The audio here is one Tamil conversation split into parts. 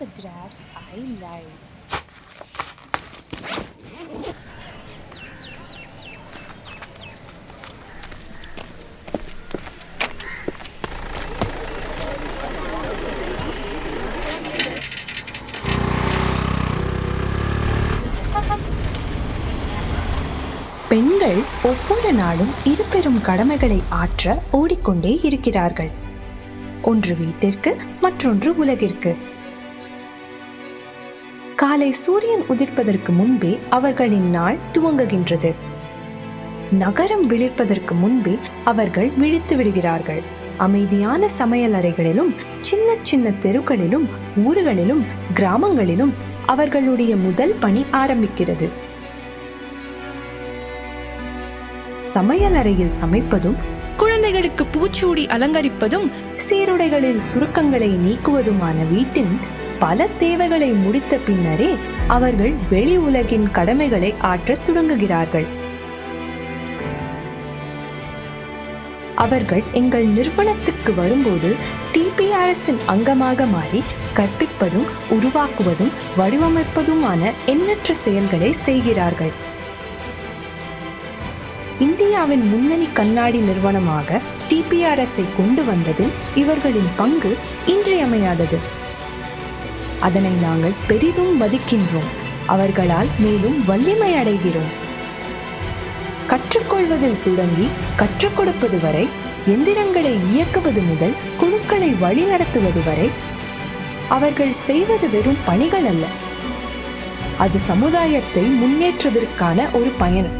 the grass I lie. பெண்கள் ஒவ்வொரு நாளும் இரு பெரும் கடமைகளை ஆற்ற ஓடிக்கொண்டே இருக்கிறார்கள். ஒன்று வீட்டிற்கு, மற்றொன்று உலகிற்கு. காலை சூரியன் உதிர்ப்பதற்கு முன்பே அவர்களின் நாள் துவங்குகின்றது. நகரம் விழிப்பதற்கு முன்பே அவர்கள் விழித்து விடுகிறார்கள். அமைதியான சமையல் அறைகளிலும், சின்ன சின்ன தெருக்களிலும், ஊர்களிலும், கிராமங்களிலும் அவர்களுடைய முதல் பணி ஆரம்பிக்கிறது. சமையல் அறையில் சமைப்பதும், குழந்தைகளுக்கு பூச்சூடி அலங்கரிப்பதும், சீருடைகளில் சுருக்கங்களை நீக்குவதுமான வீட்டின் பல தேவைகளை முடித்த பின்னரே அவர்கள் வெளி உலகின் கடமைகளை ஆற்றத் தொடங்குகிறார்கள். அவர்கள் எங்கள் நிறுவனத்துக்கு வரும்போது டிபிஆர்எஸ் அங்கமாக மாறி கற்பிப்பதும், உருவாக்குவதும், வடிவமைப்பதுமான எண்ணற்ற செயல்களை செய்கிறார்கள். இந்தியாவின் முன்னணி கண்ணாடி நிறுவனமாக டிபிஆர்எஸ் கொண்டு வந்ததில் இவர்களின் பங்கு இன்றியமையாதது. அதனை நாங்கள் பெரிதும் மதிக்கின்றோம். அவர்களால் மேலும் வலிமை அடைகிறோம். கற்றுக்கொள்வதில் தொடங்கி கற்றுக் கொடுப்பது வரை, எந்திரங்களை இயக்குவது முதல் குழுக்களை வழிநடத்துவது வரை அவர்கள் செய்வது வெறும் பணிகள் அல்ல, அது சமுதாயத்தை முன்னேற்றுவதற்கான ஒரு பயணம்.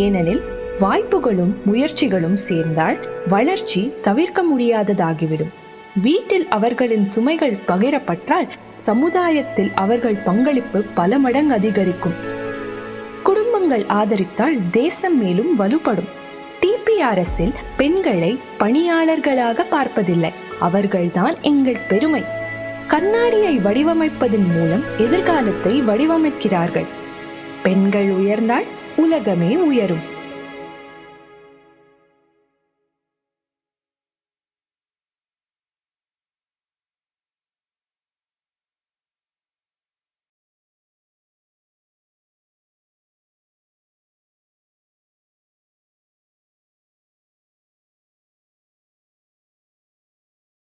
ஏனெனில் வாய்ப்புகளும் முயற்சிகளும் சேர்ந்தால் வளர்ச்சி தவிர்க்க முடியாததாகிவிடும். வீட்டில் அவர்களின் சுமைகள் பகிரப்பட்டால் சமுதாயத்தில் அவர்கள் பங்களிப்பு பல மடங்கு அதிகரிக்கும். குடும்பங்கள் ஆதரித்தால் தேசம் மேலும் வலுப்படும். டிபிஆர்எஸ் பெண்களை பணியாளர்களாக பார்ப்பதில்லை, அவர்கள்தான் எங்கள் பெருமை. கண்ணாடியை வடிவமைப்பதன் மூலம் எதிர்காலத்தை வடிவமைக்கிறார்கள். பெண்கள் உயர்ந்தால் உலகமே உயரும்.